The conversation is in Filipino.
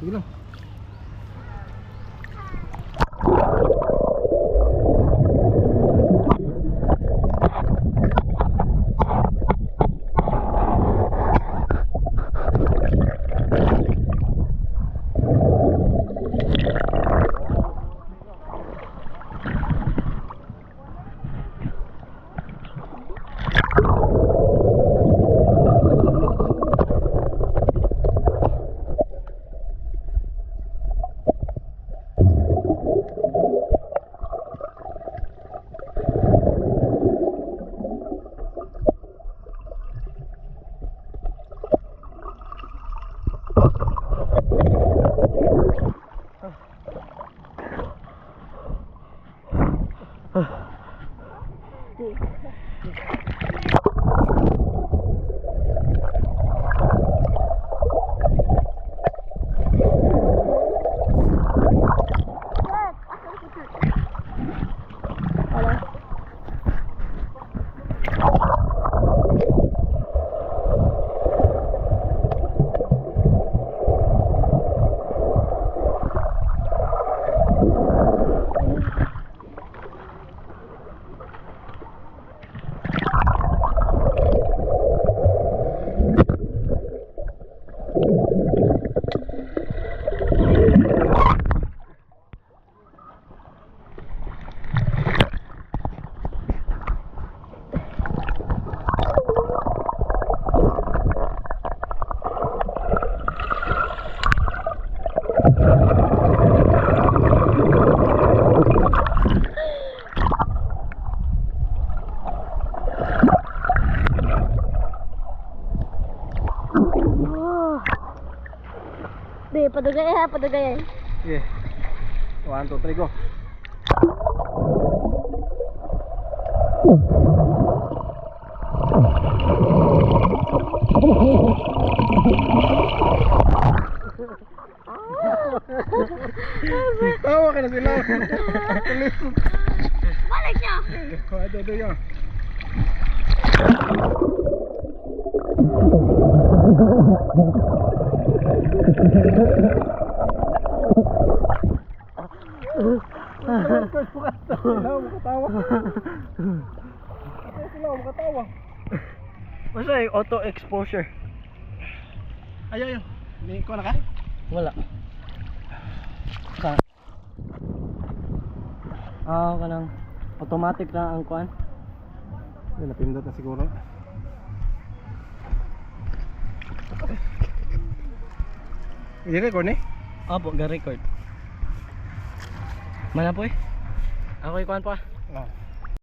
Sige lang. Di, padugay ha, padugay. Sige. 1, 2, 3, go. Tawa ka na sila. Balik niya! Ito yun. Basta yung auto exposure. Ayaw. Hindi ko na ka? Wala. Kanang automatic na ang kuan. Napindot na siguro. I-record ni? Opo, ga-record. Mana po eh? Ako ikuan pa. Oo.